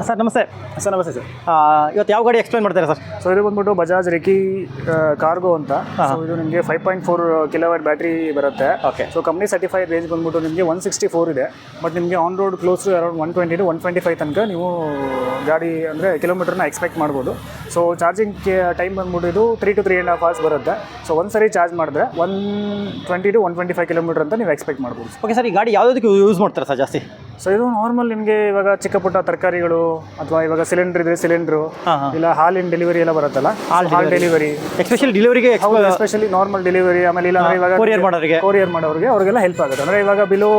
Sir ನಮಸ್ತೆ. Sir ನಮಸ್ತೆ sir. ಇವತ್ತು ಯಾವ ಗಾಡಿ ಎಕ್ಸ್ಪ್ಲೇನ್ ಮಾಡ್ತಾರೆ ಸರ್? ಸೊ ಇದು ಬಂದ್ಬಿಟ್ಟು ಬಜಾಜ್ ರೆಕಿ ಕಾರ್ಗೋ ಅಂತ. ಸೊ ಇದು ನಿಮಗೆ 5.4 ಕಿಲೋವಾಟ್ ಬ್ಯಾಟ್ರಿ ಬರುತ್ತೆ. Okay. So company certified range ಬಂದ್ಬಿಟ್ಟು ನಿಮಗೆ 164 ಇದೆ. ಬಟ್ ನಿಮಗೆ on road close around 120 to 125 ತನಕ ನೀವು ಗಾಡಿ ಅಂದರೆ ಕಿಲೋಮೀಟರ್ನ ಎಕ್ಸ್ಪೆಕ್ಟ್ ಮಾಡ್ಬೋದು. ಸೊ ಚಾರ್ಜಿಂಗ್ ಟೈಮ್ ಬಂದ್ಬಿಟ್ಟು ಇದು 3 to 3.5 hours ಬರುತ್ತೆ. ಸೊ ಒಂದು ಸರಿ ಚಾರ್ಜ್ ಮಾಡಿದ್ರೆ 120 to 125 ಕಿಲೋಮೀಟರ್ ಅಂತ ನೀವು ಎಕ್ಸ್ಪೆಕ್ಟ್ ಮಾಡ್ಬೋದು. ಓಕೆ ಸರ್, ಈ ಗಾಡಿ ಯಾವುದಕ್ಕೆ ಯೂಸ್ ಮಾಡ್ತಾರೆ ಸರ್ ಜಾಸ್ತಿ? ಸೊ ಇದು ನಾರ್ಮಲ್ ನಿಮಗೆ ಇವಾಗ ಚಿಕ್ಕ ಪುಟ್ಟ ತರಕಾರಿಗಳು ಅಥವಾ ಇವಾಗ ಸಿಲಿಂಡರ್ ಇದ್ರೆ ಸಿಲಿಂಡ್ರು, ಇಲ್ಲ ಹಾಲಿನ ಡೆಲಿವರಿ ಎಲ್ಲ ಬರುತ್ತಲ್ಲ, ಹಾಲ್ ಡೆಲಿವರಿ, ಎಸ್ಪೆಷಲಿ ಡೆಲಿವರಿಗೆ, ಎಸ್ಪೆಷಲಿ ನಾರ್ಮಲ್ ಡೆಲಿವರಿ, ಆಮೇಲೆ ಇಲ್ಲ ಇವಾಗ ಕೊರಿಯರ್ ಮಾಡೋರಿಗೆ ಅವ್ರಿಗೆಲ್ಲ ಹೆಲ್ಪ್ ಆಗುತ್ತೆ. ಅಂದರೆ ಇವಾಗ ಬಿಲೋ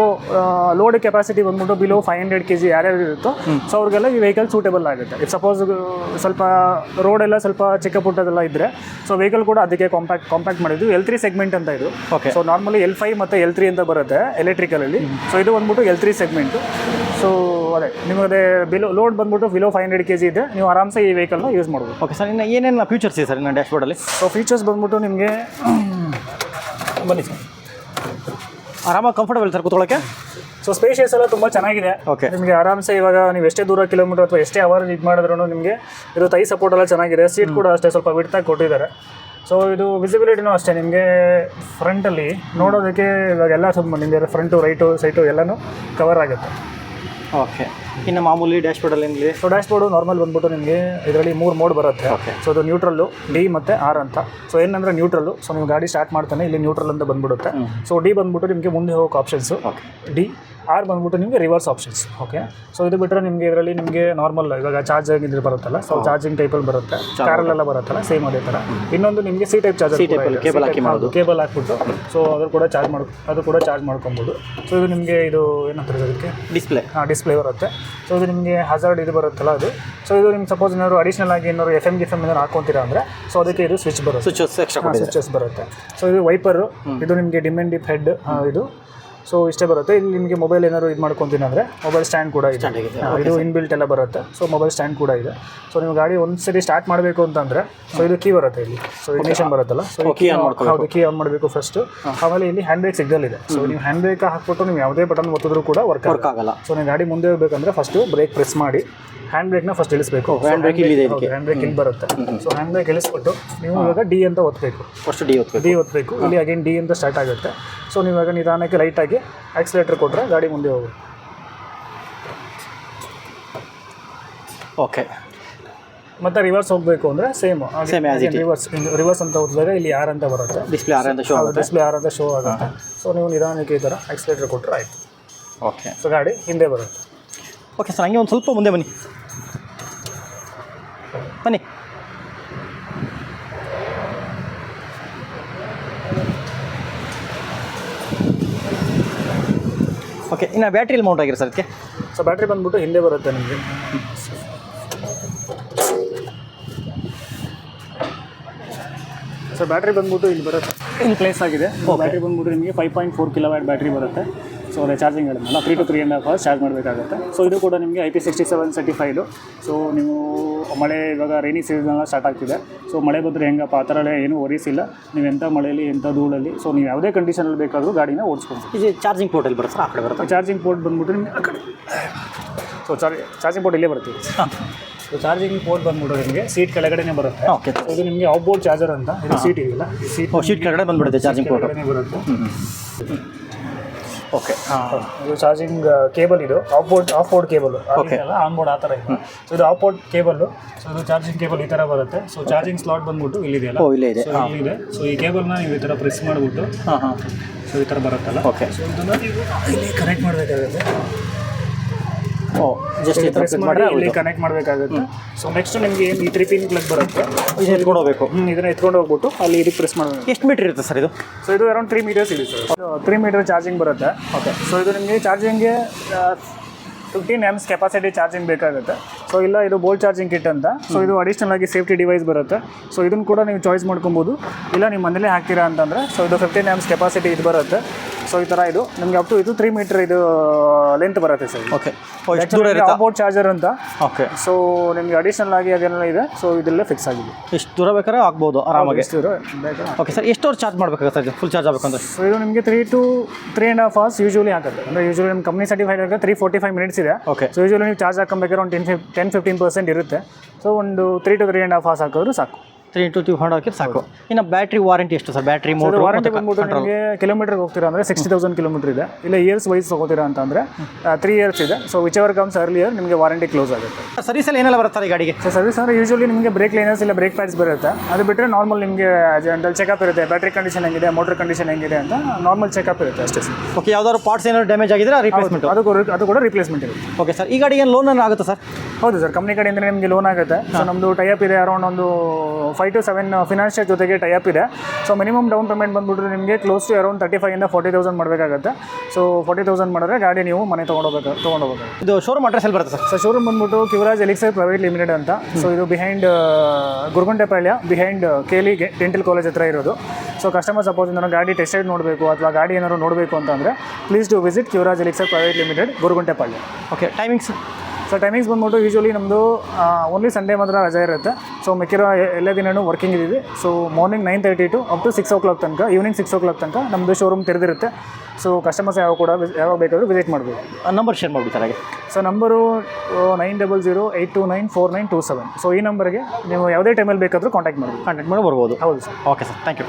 ಲೋಡ್ ಕೆಪಾಸಿಟಿ ಬಂದ್ಬಿಟ್ಟು ಬಿಲೋ 500 kg ಯಾರ್ಯಾರು ಇರುತ್ತೋ ಸೊ ಅವ್ರಿಗೆಲ್ಲ ಈ ವೆಹಿಕಲ್ ಸೂಟೇಬಲ್ ಆಗುತ್ತೆ. ಇಫ್ ಸಪೋಸ್ ಸ್ವಲ್ಪ ರೋಡ್ ಎಲ್ಲ ಸ್ವಲ್ಪ ಚಿಕ್ಕ ಪುಟ್ಟದೆಲ್ಲ ಇದ್ದರೆ ಸೊ ವೆಹಿಕಲ್ ಕೂಡ ಅದಕ್ಕೆ ಕಾಂಪ್ಯಾಕ್ಟ್ ಮಾಡಿದ್ದು. L3 ಸೆಗ್ಮೆಂಟ್ ಅಂತ ಇದು. ಸೊ ನಾರ್ಮಲಿ L5 ಮತ್ತು L3 ಅಂತ ಬರುತ್ತೆ ಎಲೆಕ್ಟ್ರಿಕಲಲ್ಲಿ. ಸೊ ಇದು ಬಂದ್ಬಿಟ್ಟು L3 ಸೆಗ್ಮೆಂಟು. ಸೊ ಅದೇ ನಿಮಗೆ ಲೋಡ್ ಬಂದ್ಬಿಟ್ಟು ಬಿಲೋ 500 kg ಇದೆ, ನೀವು ಆರಾಮ್ಸೆ ಈ ವೆಹಿಕಲ್ನ ಯೂಸ್ ಮಾಡ್ಬೋದು. ಓಕೆ ಸರ್, ಇನ್ನು ಏನೇನು ಫೀಚರ್ಸ್ ಇದೆ ಸರ್ ಇನ್ನು ಡ್ಯಾಶ್ಬೋರ್ಡಲ್ಲಿ? ಸೊ ಫೀಚರ್ಸ್ ಬಂದ್ಬಿಟ್ಟು ನಿಮಗೆ ಬನ್ನಿ ಸರ್, ಆರಾಮಾಗಿ ಕಂಫರ್ಟಬಲ್ ಸರ್ ಕೂತ್ಕೊಳ್ಳೋಕ್ಕೆ. ಸೊ ಸ್ಪೇಷಿಯಸ್ ಎಲ್ಲ ತುಂಬ ಚೆನ್ನಾಗಿದೆ. ಓಕೆ. ನಿಮಗೆ ಆರಾಮ್ಸೆ ಇವಾಗ ನೀವು ಎಷ್ಟೇ ದೂರ ಕಿಲೋಮೀಟರ್ ಅಥವಾ ಎಷ್ಟೇ ಅವರ್ ಇದು ಮಾಡಿದ್ರೂ ನಿಮಗೆ ಇದು ಥೈ ಸಪೋರ್ಟ್ ಎಲ್ಲ ಚೆನ್ನಾಗಿದೆ. ಸೀಟ್ ಕೂಡ ಅಷ್ಟೇ ಸ್ವಲ್ಪ ವಿಡ್ತಾಗಿ ಕೊಟ್ಟಿದ್ದಾರೆ. ಸೊ ಇದು ವಿಸಿಬಿಲಿಟಿನೂ ಅಷ್ಟೇ ನಿಮಗೆ ಫ್ರಂಟಲ್ಲಿ ನೋಡೋದಕ್ಕೆ ಇವಾಗೆಲ್ಲ ಸ್ವಲ್ಪ ನಿಮಗೆ ಫ್ರಂಟು ರೈಟು ಸೈಟು ಎಲ್ಲನೂ ಕವರ್ ಆಗುತ್ತೆ. ಓಕೆ. ಇನ್ನು ಮಾಮೂಲಿ ಡ್ಯಾಶ್ಬೋರ್ಡಲ್ಲಿ ಏನಿದೆ? ಸೊ ಡ್ಯಾಶ್ಬೋರ್ಡು ನಾರ್ಮಲ್ ಬಂದ್ಬಿಟ್ಟು ನಿಮಗೆ ಇದರಲ್ಲಿ 3 ಮೋಡ್ ಬರುತ್ತೆ. ಓಕೆ. ಸೊ ಇದು ನ್ಯೂಟ್ರಲ್ಲು, ಡಿ ಮತ್ತು ಆರ್ ಅಂತ. ಸೊ ಏನಂದರೆ ನ್ಯೂಟ್ರಲ್ಲು, ಸೊ ನೀವು ಗಾಡಿ ಸ್ಟಾರ್ಟ್ ಮಾಡ್ತಾನೆ ಇಲ್ಲಿ ನ್ಯೂಟ್ರಲ್ ಅಂತ ಬಂದ್ಬಿಡುತ್ತೆ. ಸೊ ಡಿ ಬಂದ್ಬಿಟ್ಟು ನಿಮಗೆ ಮುಂದೆ ಹೋಗೋಕೆ ಆಪ್ಷನ್ಸು. ಓಕೆ. ಡಿ ಆರ್ ಬಂದ್ಬಿಟ್ಟು ನಿಮಗೆ ರಿವರ್ಸ್ ಆಪ್ಷನ್ಸ್. ಓಕೆ. ಸೊ ಇದು ಬಿಟ್ಟರೆ ನಿಮಗೆ ಇದರಲ್ಲಿ ನಿಮಗೆ ನಾರ್ಮಲ್ ಇವಾಗ ಚಾರ್ಜರ್ ಇದ್ರೆ ಬರುತ್ತಲ್ಲ, ಸೊ ಚಾರ್ಜಿಂಗ್ ಟೈಪಲ್ಲಿ ಬರುತ್ತೆ, ಕಾರಲ್ಲೆಲ್ಲ ಬರುತ್ತಲ್ಲ ಸೇಮ್ ಅದೇ ಥರ. ಇನ್ನೊಂದು ನಿಮಗೆ ಸಿ ಟೈಪ್ ಚಾರ್ಜರ್, ಕೇಬಲ್ ಹಾಕ್ಬಿಟ್ಟು ಸೊ ಅದು ಕೂಡ ಚಾರ್ಜ್ ಮಾಡ್ಕೊಬೋದು. ಸೊ ಇದು ನಿಮಗೆ ಇದು ಏನಂತಾರೆ ಅದಕ್ಕೆ ಡಿಸ್ಪ್ಲೇ ಬರುತ್ತೆ. ಸೊ ಇದು ನಿಮಗೆ ಹಜಾರ್ಡ್ ಇದು ಬರುತ್ತಲ್ಲ ಅದು. ಸೊ ಇದು ನಿಮ್ಗೆ ಸಪೋಸ್ ಏನಾದ್ರು ಅಡಿಷನಲ್ ಆಗಿ ಏನಾದ್ರು FM ಏನಾದ್ರು ಹಾಕ್ಕೊಂತೀರಾ ಅಂದರೆ ಸೊ ಅದಕ್ಕೆ ಇದು ಸ್ವಿಚ್ ಬರುತ್ತೆ, ಸ್ವಿಚಸ್ ಬರುತ್ತೆ. ಸೊ ಇದು ವೈಪರು, ಇದು ನಿಮಗೆ ಡಿಮ್ ಆ್ಯಂಡ್ ಡಿಪ್ ಹೆಡ್ ಇದು. ಸೊ ಇಷ್ಟೇ ಬರುತ್ತೆ. ಇಲ್ಲಿ ನಿಮಗೆ ಮೊಬೈಲ್ ಏನಾದ್ರು ಇದು ಮಾಡ್ಕೊತೀನಿ ಅಂದರೆ ಮೊಬೈಲ್ ಸ್ಟ್ಯಾಂಡ್ ಕೂಡ ಇದೆ. ಇದು ಇನ್ಬಿಲ್ಟ್ ಎಲ್ಲ ಬರುತ್ತೆ. ಸೊ ಮೊಬೈಲ್ ಸ್ಟ್ಯಾಂಡ್ ಕೂಡ ಇದೆ. ಸೊ ನೀವು ಗಾಡಿ ಒಂದ್ಸರಿ ಸ್ಟಾರ್ಟ್ ಮಾಡಬೇಕು ಅಂತಂದರೆ ಸೊ ಇದು ಕೀ ಬರುತ್ತೆ ಇಲ್ಲಿ. ಸೊ ಇಗ್ನಿಷನ್ ಬರುತ್ತಲ್ಲ, ಸೊ ಹೌದು ಕೀ ಆನ್ ಮಾಡಬೇಕು ಫಸ್ಟು. ಆಮೇಲೆ ಇಲ್ಲಿ ಹ್ಯಾಂಡ್ ಬ್ರೇಕ್ ಸಿಗ್ನಲ್ ಇದೆ. ಸೊ ನೀವು ಹ್ಯಾಂಡ್ ಬ್ರೇಕ್ ಹಾಕ್ಬಿಟ್ಟು ನೀವು ಯಾವುದೇ ಬಟನ್ ಒತ್ತಿದ್ರೂ ಕೂಡ ವರ್ಕ್ ಆಗಲ್ಲ. ಸೊ ನೀವು ಗಾಡಿ ಮುಂದೆ ಹೋಗಬೇಕಂದ್ರೆ ಫಸ್ಟು ಬ್ರೇಕ್ ಪ್ರೆಸ್ ಮಾಡಿ ಹ್ಯಾಂಡ್ ಬ್ರೇಕ್ನ ಫಸ್ಟ್ ಇಳಿಸಬೇಕು. ಹ್ಯಾಂಡ್ ಬ್ರೇಕ್ ಇಲ್ಲಿ ಬರುತ್ತೆ. ಸೊ ಹ್ಯಾಂಡ್ ಬ್ರೇಕ್ ಇಳಿಸ್ಬಿಟ್ಟು ನೀವು ಇವಾಗ ಡಿ ಅಂತ ಒತ್ತಬೇಕು. ಫಸ್ಟ್ ಡಿ ಒತ್ತಬೇಕು. ಇಲ್ಲಿ ಅಗೇನ್ ಡಿ ಅಂತ ಸ್ಟಾರ್ಟ್ ಆಗುತ್ತೆ. ಸೊ ನೀವು ಇವಾಗ ನಿಧಾನಕ್ಕೆ ಲೈಟಾಗಿ ಆಕ್ಸಿಲೇಟರ್ ಕೊಟ್ಟರೆ ಗಾಡಿ ಮುಂದೆ ಹೋಗುತ್ತೆ. ಓಕೆ. ಮತ್ತು ರಿವರ್ಸ್ ಹೋಗಬೇಕು ಅಂದರೆ ಸೇಮ್ ರಿವರ್ಸ್ ಅಂತ ಹೋದಾಗ ಇಲ್ಲಿ ಆರ್ ಅಂತ ಬರುತ್ತೆ. ಡಿಸ್ಪ್ಲೇ ಆರ್ ಅಂತ ಶೋ ಆಗುತ್ತೆ. ಸೊ ನೀವು ನಿಧಾನಕ್ಕೆ ಈ ಥರ ಆಕ್ಸಿಲೇಟರ್ ಕೊಟ್ಟರೆ ಆಯಿತು. ಓಕೆ. ಸೊ ಗಾಡಿ ಹಿಂದೆ ಬರುತ್ತೆ. ಓಕೆ ಸರ್, ಹಂಗೆ ಒಂದು ಸ್ವಲ್ಪ ಮುಂದೆ ಬನ್ನಿ. ಓಕೆ. ಇನ್ನು ಬ್ಯಾಟ್ರಿಯಲ್ಲಿ ಮೌಂಟ್ ಆಗಿರೋ ಸರ್ ಅದಕ್ಕೆ? ಸೊ ಬ್ಯಾಟ್ರಿ ಬಂದ್ಬಿಟ್ಟು ಹಿಂದೆ ಬರುತ್ತೆ ನಿಮಗೆ. ಸೊ ಬ್ಯಾಟ್ರಿ ಬಂದ್ಬಿಟ್ಟು ಇಲ್ಲಿ ಬರುತ್ತೆ, ಇಲ್ಲಿ ಪ್ಲೇಸ್ ಆಗಿದೆ. ಬ್ಯಾಟ್ರಿ ಬಂದ್ಬಿಟ್ಟು ನಿಮಗೆ 5.4 ಕಿಲೋವ್ಯಾಟ್ ಬ್ಯಾಟ್ರಿ ಬರುತ್ತೆ. ಸೊ ಅದೇ ಚಾರ್ಜಿಂಗ್ ಹೇಳಿದ್ನಲ್ಲ 3 to 3.5 hours ಚಾರ್ಜ್ ಮಾಡಬೇಕಾಗುತ್ತೆ. ಸೊ ಇದು ಕೂಡ ನಿಮಗೆ IP67 ಸರ್ಟಿಫೈಡು. ಸೊ ನೀವು ಮಳೆ ಇವಾಗ ರೈನಿ ಸೀಸನ್ ಸ್ಟಾರ್ಟ್ ಆಗ್ತಿದೆ. ಸೊ ಮಳೆ ಬಂದರೆ ಹೆಂಗಪ್ಪ ಆ ಥರ ಏನೂ ವರೀಸ್ ಇಲ್ಲ. ನೀವು ಎಂಥ ಮಳೆಯಲ್ಲಿ ಎಂಥ ಧೂಳಲ್ಲಿ ಸೊ ನೀವು ಯಾವುದೇ ಕಂಡೀಷನಲ್ಲಿ ಬೇಕಾದರೂ ಗಾಡಿನ ಓಡಿಸ್ಕೊಂಡು. ಇದು ಚಾರ್ಜಿಂಗ್ ಪೋರ್ಟಲ್ಲಿ ಬರುತ್ತೆ ಸರ್? ಆ ಕಡೆ ಬರುತ್ತೆ ಚಾರ್ಜಿಂಗ್ ಪೋರ್ಟ್ ಬಂದ್ಬಿಟ್ಟು ನಿಮಗೆ ಆ ಕಡೆ. ಸೊ ಚಾರ್ಜಿಂಗ್ ಪೋರ್ಟ್ ಇಲ್ಲೇ ಬರ್ತೀವಿ. ಸೊ ಚಾರ್ಜಿಂಗ್ ಪೋರ್ಟ್ ಬಂದ್ಬಿಟ್ಟು ನಿಮಗೆ ಸೀಟ್ ಕೆಳಗಡೆನೇ ಬರುತ್ತೆ. ಓಕೆ. ಇದು ನಿಮಗೆ ಔಟ್ ಬೋರ್ಡ್ ಚಾರ್ಜರ್ ಅಂತ. ಇದು ಸೀಟ್ ಇದೆಯಲ್ಲ, ಸೀಟ್ ಕೆಳಗಡೆ ಬಂದ್ಬಿಡುತ್ತೆ ಚಾರ್ಜಿಂಗ್ ಪೋರ್ಟ್ ಬರುತ್ತೆ. ಓಕೆ. ಇದು ಚಾರ್ಜಿಂಗ್ ಕೇಬಲ್, ಇದು ಆಫ್ ಬೋರ್ಡ್ ಕೇಬಲ್ ಅಲ್ಲ, ಆನ್ ಬೋರ್ಡ್ ಆ ಥರ ಇದೆ. ಸೊ ಇದು ಆಫ್ ಬೋರ್ಡ್ ಕೇಬಲ್ಲು. ಸೊ ಇದು ಚಾರ್ಜಿಂಗ್ ಕೇಬಲ್ ಈ ಥರ ಬರುತ್ತೆ. ಸೊ ಚಾರ್ಜಿಂಗ್ ಸ್ಲಾಟ್ ಬಂದ್ಬಿಟ್ಟು ಇಲ್ಲಿದೆಯಲ್ಲ, ಇಲ್ಲಿದೆ. ಸೊ ಈ ಕೇಬಲ್ನ ನೀವು ಈ ಥರ ಪ್ರೆಸ್ ಮಾಡಿಬಿಟ್ಟು ಸೊ ಈ ಥರ ಬರುತ್ತಲ್ಲ. ಓಕೆ. ಸೊ ಇದನ್ನು ನೀವು ಇಲ್ಲಿ ಕನೆಕ್ಟ್ ಮಾಡಬೇಕಾಗುತ್ತೆ. ಜಸ್ಟ್ ಪ್ರೆಸ್ ಮಾಡಿ ಇಲ್ಲಿ ಕನೆಕ್ಟ್ ಮಾಡಬೇಕಾಗುತ್ತೆ. ಸೊ ನೆಕ್ಸ್ಟ್ ನಿಮಗೆ ಏನು ಈ 3 ಪಿನ್ ಪ್ಲಗ್ ಬರುತ್ತೆ, ಇದನ್ನ ಎತ್ಕೊಂಡು ಹೋಗಬೇಕು. ಇದನ್ನು ಎತ್ಕೊಂಡು ಹೋಗ್ಬಿಟ್ಟು ಅಲ್ಲಿ ಇದಕ್ಕೆ ಪ್ರೆಸ್ ಮಾಡಬೇಕು. ಎಷ್ಟು ಮೀಟರ್ ಇರುತ್ತೆ ಸರ್ ಇದು? ಸೊ ಇದು ಅರೌಂಡ್ 3 meters ಇದೆ ಸರ್. 3 meter ಚಾರ್ಜಿಂಗ್ ಬರುತ್ತೆ. ಓಕೆ. ಸೊ ಇದು ನಿಮಗೆ ಚಾರ್ಜಿಂಗ್ಗೆ 15 amps ಕೆಪಾಸಿಟಿ ಚಾರ್ಜಿಂಗ್ ಬೇಕಾಗುತ್ತೆ. ಸೊ ಇಲ್ಲ ಇದು ಬೋಲ್ಟ್ ಚಾರ್ಜಿಂಗ್ ಕಿಟ್ ಅಂತ. ಸೊ ಇದು ಅಡಿಷ್ನಲ್ ಆಗಿ ಸೇಫ್ಟಿ ಡಿವೈಸ್ ಬರುತ್ತೆ. ಸೊ ಇದನ್ನು ಕೂಡ ನೀವು ಚಾಯ್ಸ್ ಮಾಡ್ಕೊಬೋದು. ಇಲ್ಲ ನೀವು ಮನೇಲೇ ಹಾಕ್ತೀರಾ ಅಂತಂದರೆ ಸೊ ಇದು 15 amps ಕೆಪಾಸಿಟಿ ಇದು ಬರುತ್ತೆ. ಸೊ ಈ ಥರ ಇದು ನಿಮಗೆ ಅಪ್ ಟು ಇದು 3 meter ಇದು ಲೆಂತ್ ಬರುತ್ತೆ ಸರ್. ಓಕೆ. ಎಷ್ಟು ದೂರ ಇರುತ್ತೆ ಬೋರ್ಡ್ ಚಾರ್ಜರ್ ಅಂತ. ಓಕೆ. ಸೊ ನಿಮಗೆ ಅಡಿಷನಲ್ ಆಗಿ ಅದೆಲ್ಲ ಇದೆ. ಸೊ ಇದೆಲ್ಲ ಫಿಕ್ಸ್ ಆಗಿದೆ. ಎಷ್ಟು ದೂರ ಬೇಕಾದ್ರೆ ಆಗ್ಬೋದು ಆರಾಮಾಗಿ. ಎಷ್ಟು ದೂರ ಬೇಕಾ? ಓಕೆ ಸರ್, ಎಷ್ಟು ಅವರ್ ಚಾರ್ಜ್ ಮಾಡಬೇಕಾಗುತ್ತೆ ಸರ್ ಫುಲ್ ಚಾರ್ಜ್ ಆಗಬೇಕು ಅಂದರೆ? ಸೊ ಇದು ನಿಮಗೆ 3 to 3.5 hours ಯೂಶುವಲಿ ಆಗುತ್ತೆ. ಅಂದರೆ ಯೂಶುವಲಿ ನಮ್ಮ ಕಂಪ್ನಿ ಸರ್ಟಿಫೈಡ್ ಆಗಿ 345 minutes ಇದೆ. ಓಕೆ. ಸೊ ಯೂಶುವಲಿ ನೀವು ಚಾರ್ಜ್ ಹಾಕೊಬೇಕಾದ್ರೆ ಒಂದು 10-15% ಇರುತ್ತೆ. ಸೊ ಒಂದು 3 to 3.5 hours ಹಾಕಿದ್ರು ಸಾಕು. 3 to 2 ಹಾಕಿದ್ರೆ ಸಾಕು. ಇನ್ನು ಬ್ಯಾಟ್ರಿ ವಾರಂಟಿ ಎಷ್ಟು ಸರ್? ಬ್ಯಾಟ್ರಿ ಮೋಟರ್ ವಾರಂಟಿ ಬಂದ್ಬಿಟ್ಟು ನಿಮಗೆ ಕಿಲೋಮೀಟರ್ಗೆ ಹೋಗ್ತೀರಾ ಅಂದರೆ 60,000 ಕಿಲೋಮೀಟರ್ ಇದೆ. ಇಲ್ಲ ಇಯರ್ಸ್ ವೈಸ್ ಹೋಗ್ತೀರಾ ಅಂತಂದರೆ 3 years ಇದೆ. So which ever comes earlier ನಿಮಗೆ ವಾರಂಟಿ ಕ್ಲೋಸ್ ಆಗುತ್ತೆ. ಸರ್ವಿಸಲ್ಲಿ ಏನೆಲ್ಲ ಬರುತ್ತೆ ಈ ಗಾಡಿಗೆ? ಸೊ ಸರ್ವಿಸ್ ಅಂದರೆ ಯೂಶುವಲಿ ನಿಮಗೆ ಬ್ರೇಕ್ ಲೈನರ್ಸ್ ಇಲ್ಲ ಬ್ರೇಕ್ ಪ್ಯಾಡ್ಸ್ ಬರುತ್ತೆ. ಅದು ಬಿಟ್ಟರೆ ನಾರ್ಮಲ್ ನಿಮಗೆ ಜನರಲ್ ಚೆಕಪ್ ಇರುತ್ತೆ. ಬ್ಯಾಟ್ರಿ ಕಂಡೀಷನ್ ಹೆಂಗಿದೆ, ಮೋಟರ್ ಕಂಡೀಷನ್ ಹೆಂಗಿದೆ ಅಂತ ನಾರ್ಮಲ್ ಚೆಕಪ್ ಇರುತ್ತೆ ಅಷ್ಟೇ ಸರ್. ಓಕೆ. ಯಾವ್ದಾದ್ರು ಪಾರ್ಟ್ಸ್ ಏನಾದ್ರು ಡ್ಯಾಮೇಜ್ ಆಗಿದ್ರೆ ರಿಪ್ಲೇಸ್ಮೆಂಟ್ ಅದು ಕೂಡ ರಿಪ್ಲೇಸ್ಮೆಂಟ್ ಇರುತ್ತೆ. Okay sir. ಈ ಗಾಡಿ ಏನು ಲೋನ್ ಆಗುತ್ತೆ ಸರ್? ಹೌದು ಸರ್, ಕಂಪ್ನಿ ಕಡೆಯಿಂದ ನಿಮಗೆ ಲೋನ್ ಆಗುತ್ತೆ. ಸೊ ನಮ್ಮದು ಟೈಅಪ್ ಇದೆ, ಅರೌಂಡ್ ಒಂದು 5 to 7 ಫಿನಾನ್ಷಿಯಲ್ ಜೊತೆಗೆ ಟೈಅಪ್ ಇದೆ. ಸೊ ಮಿನಿಮಮ್ ಡೌನ್ ಪೇಮೆಂಟ್ ಬಂದ್ಬಿಟ್ಟು ನಿಮಗೆ ಕ್ಲೋಸ್ ಟು ಅರೌಂಡ್ 35,000 to 40,000 ಮಾಡಬೇಕಾಗುತ್ತೆ. ಸೊ 40,000 ಮಾಡಿದ್ರೆ ಗಾಡಿ ನೀವು ಮನೆ ತೊಗೊಂಡೋಗ್ಬೇಕು. ಇದು ಶೋರೂಮ್ ಅಡ್ರೆಸ್ ಎಲ್ಲಿ ಬರುತ್ತೆ ಸರ್? ಸೊ ಶೋರೂಮ್ ಬಂದ್ಬಿಟ್ಟು ಕಿವರಾಜ್ ಎಲಿಕ್ಸರ್ ಪ್ರೈವೇಟ್ ಲಿಮಿಟೆಡ್ ಅಂತ. ಸೊ ಇದು ಬಿಹೈಂಡ್ ಗುರುಗುಂಟೆಪಾಳ್ಯ, ಬಿಹೈಂಡ್ ಕೇಲಿ ಡೆಂಟಲ್ ಕಾಲೇಜ್ ಹತ್ರ ಇರೋದು. ಸೊ ಕಸ್ಟಮರ್ ಸಪೋಸ್ ಏನಾದ್ರು ಗಾಡಿ ಟೆಸ್ಟ್ ರೈಡ್ ನೋಡಬೇಕು ಅಥವಾ ಗಾಡಿ ಏನಾದ್ರು ನೋಡಬೇಕು ಅಂತಂದರೆ please to visit Kivaraj elixir private limited, Goraguntepalya. Okay. Timings? So timings ಬಂದ್ಬಿಟ್ಟು ಯೂಶುವಲಿ ನಮ್ಮದು ಓನ್ಲಿ ಸಂಡೇ ಮಾತ್ರ ರಜೆ ಇರುತ್ತೆ. ಸೊ ಮಿಕ್ಕಿರೋ ಎಲ್ಲ ದಿನವೂ ವರ್ಕಿಂಗ್ ಇದ್ದೀವಿ. So morning 9:30 to up to 6 o'clock ತನಕ, ಈವ್ನಿಂಗ್ 6 o'clock ತನಕ ನಮ್ಮದು ಶೋರೂಮ್ ತೆರೆದಿರುತ್ತೆ. ಸೊ ಕಸ್ಟಮರ್ಸ್ ಯಾವಾಗ ಬೇಕಾದರೂ ವಿಸಿಟ್ ಮಾಡ್ಬೋದು. ನಂಬರ್ ಶೇರ್ ಮಾಡಿಬಿಡ್ತಾರೆ ಹಾಗೆ. So number 9008294927. ಸೊ ಈ ನಂಬರ್ಗೆ ನೀವು ಯಾವುದೇ ಟೈಮಲ್ಲಿ ಬೇಕಾದರೂ ಕಾಂಟ್ಯಾಕ್ಟ್ ಮಾಡಿ ಬರ್ಬೋದು. ಹೌದು sir. Okay sir, thank you.